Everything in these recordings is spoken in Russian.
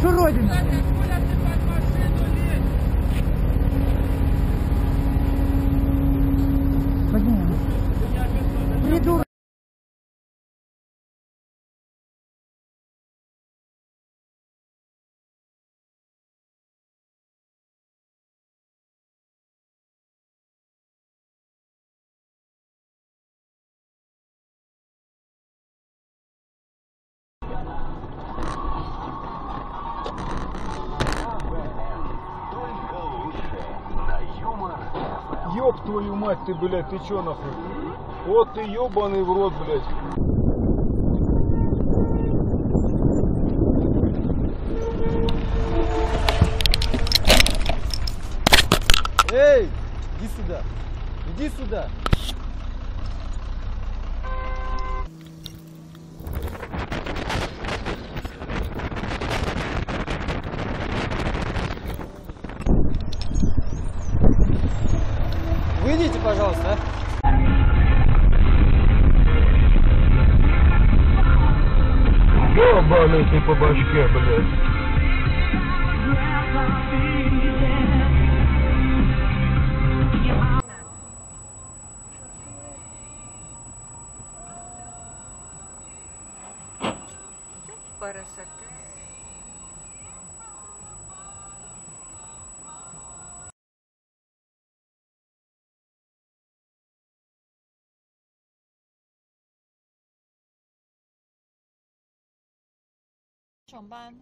Что родина? Блин. Придурок. Ёб твою мать, ты, блядь, ты чё нахуй? Вот ты ёбаный в рот, блядь. Эй, иди сюда. Иди сюда. Выйдите, пожалуйста. Ёбаный ты по башке, блядь. Красота.上班，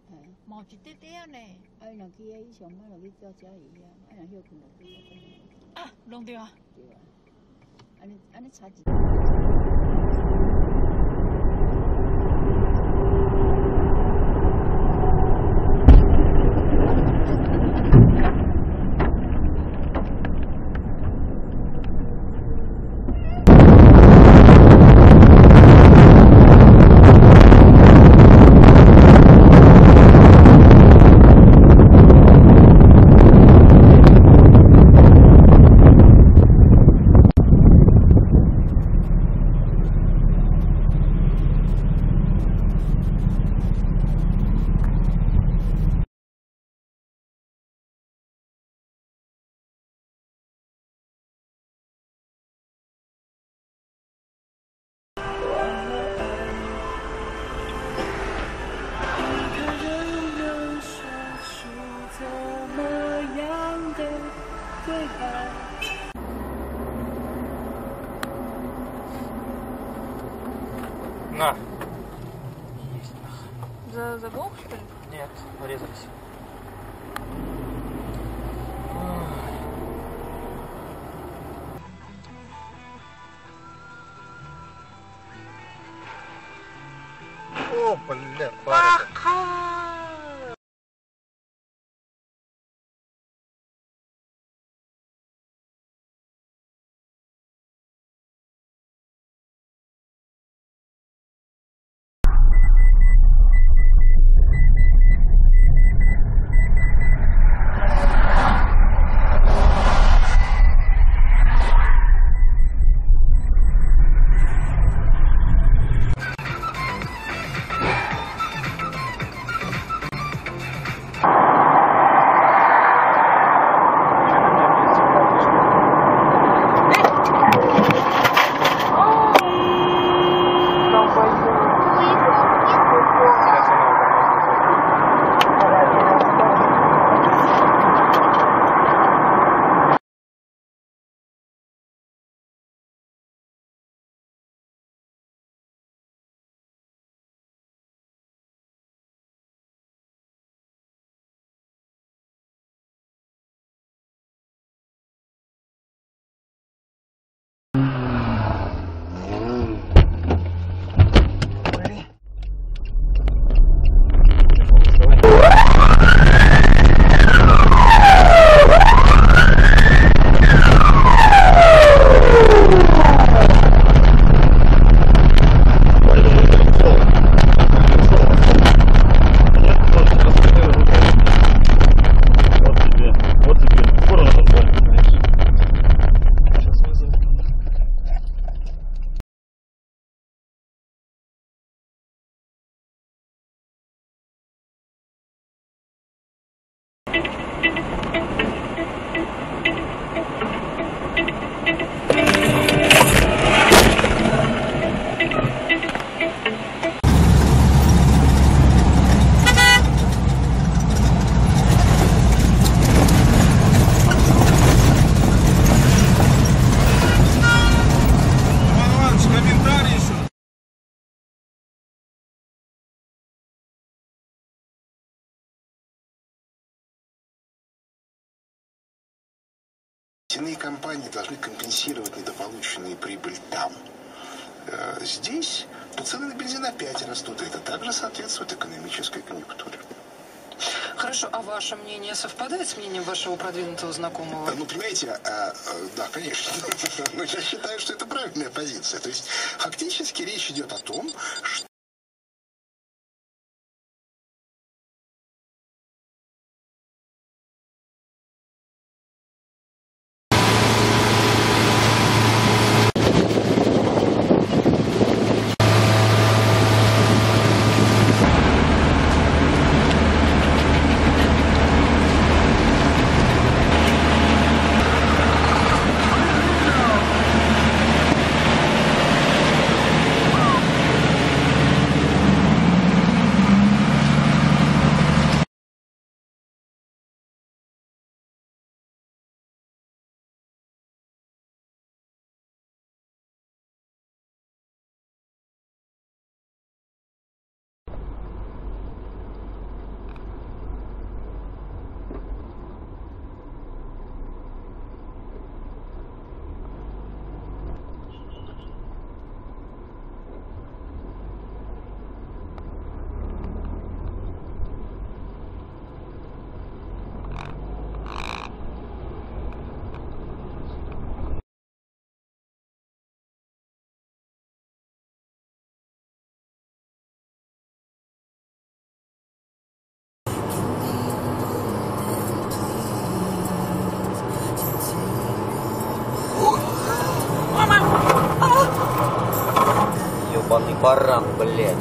毛一点点呢。啊，伊若去伊上班，落去照遮伊啊，啊，若休困落去啊，弄对啊。对啊，安尼差一。На. Заглох, что ли? Нет, порезались. О, бля, пара. Нефтяные компании должны компенсировать недополученную прибыль там. Здесь то цены на бензин опять растут, и это также соответствует экономической конъюнктуре. Хорошо, а ваше мнение совпадает с мнением вашего продвинутого знакомого? Ну, понимаете, да, конечно. Но я считаю, что это правильная позиция. То есть, фактически речь идет о том, что Ёбаный баран, блядь.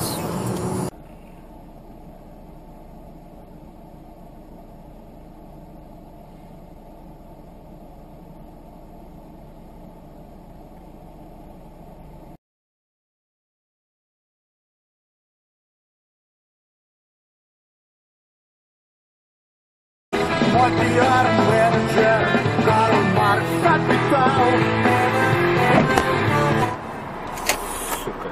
Мой пиар-менеджер Карл Маркс капитал. Сука.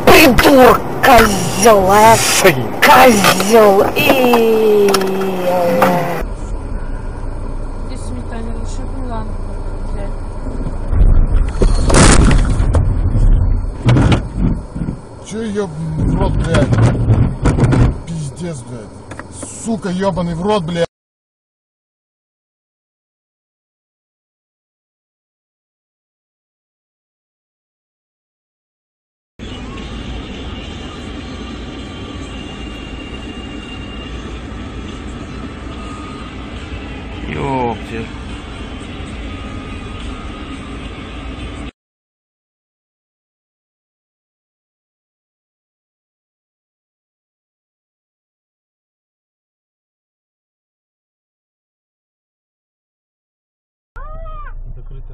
Придурок, козел, а? Козел. Здесь метание лучше, ну ладно. Че ёбаный в рот, блядь? Пиздец, блядь. Сука, ёбаный в рот, блядь.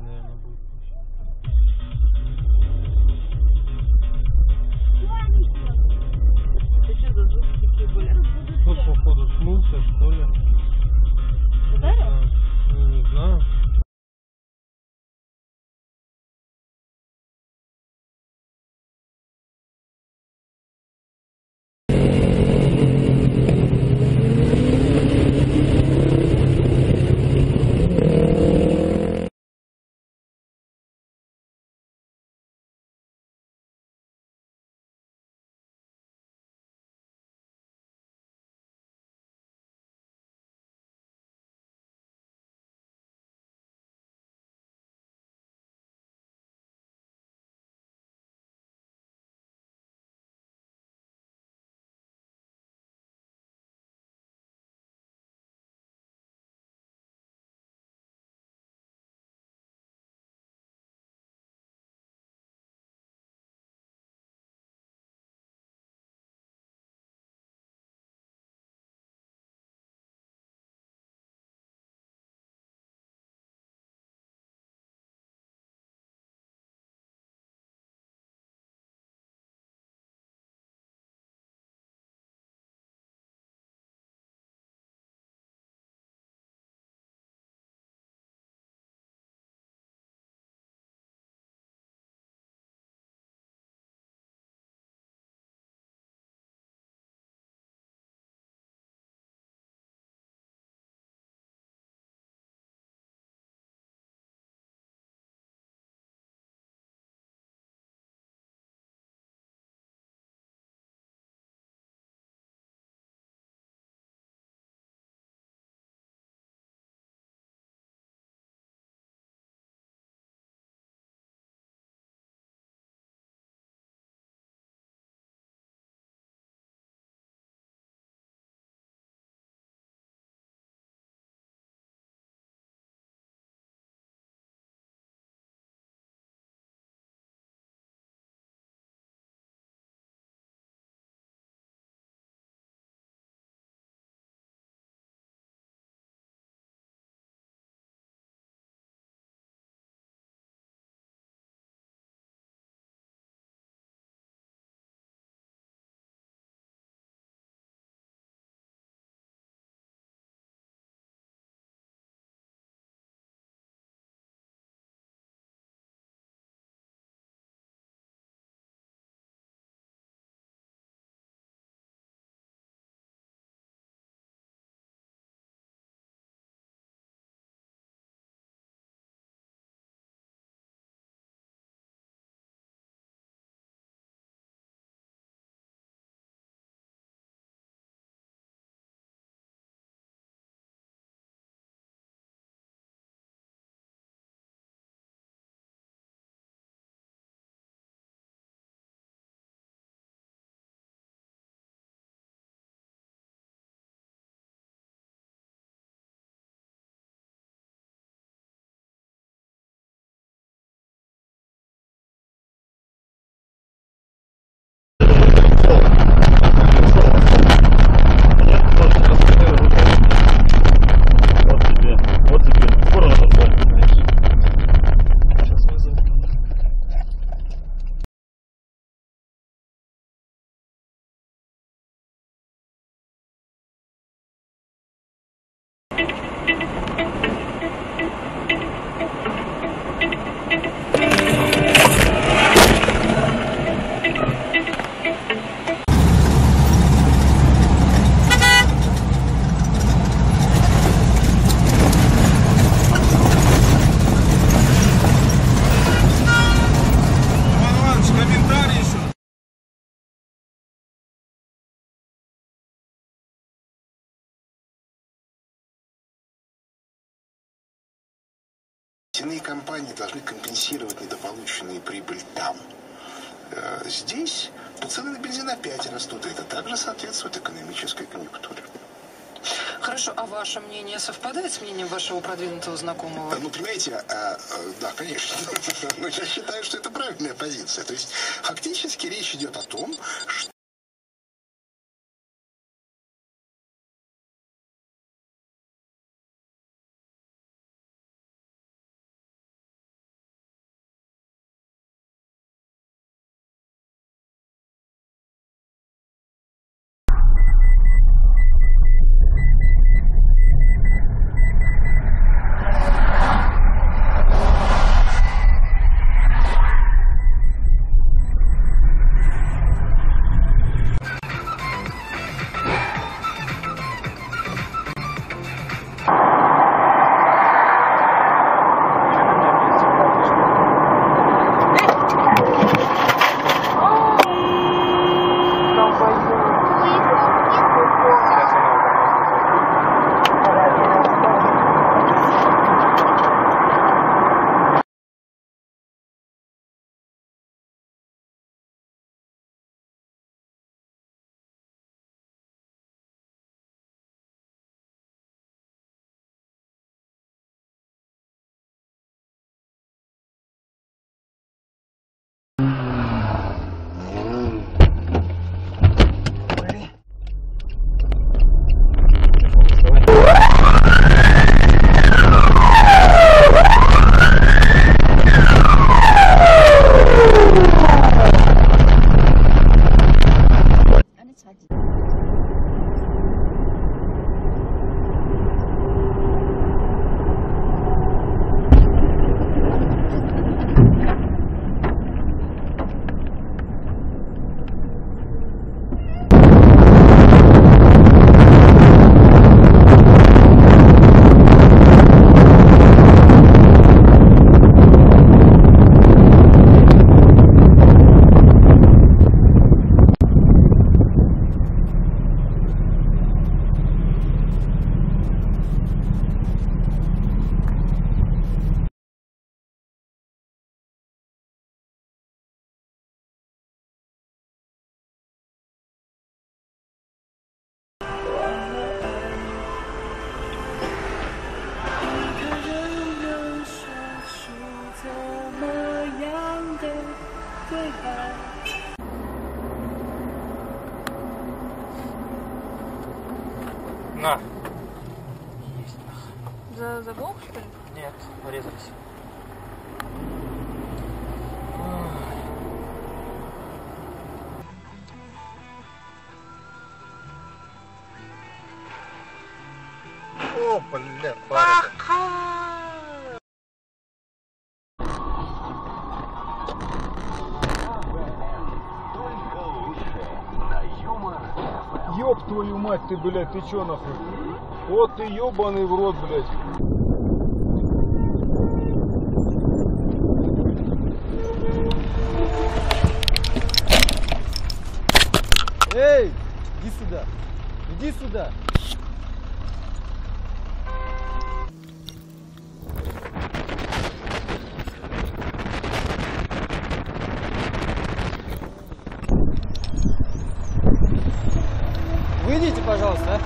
наверное, будет. Это что за звуки такие были? Тут, походу, смылся, что ли? Ударил? Ну, не знаю. Нефтяные компании должны компенсировать недополученную прибыль там. Здесь то цены на бензин опять растут, и это также соответствует экономической конъюнктуре. Хорошо, а ваше мнение совпадает с мнением вашего продвинутого знакомого? Ну, понимаете, да, конечно. Но я считаю, что это правильная позиция. То есть, фактически речь идет о том, что На. Заглох, что ли? Нет, порезались. О, бля, парень. Ёб твою мать, ты, блядь, ты чё нахуй? Вот ты ёбаный в рот, блядь. Эй, иди сюда. Иди сюда. Выйдите, пожалуйста.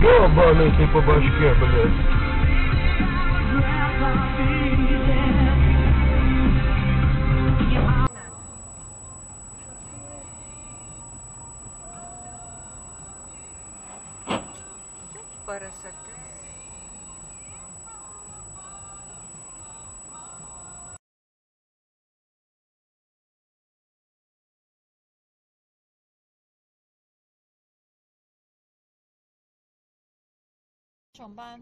Ёбаный ты по башке, блядь. Парасет.上班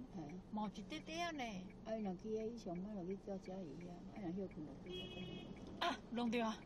忙一啲啲呢。啊，若去伊上班落去照家己啊，啊，若休困落去就咁。啊，弄掉啊！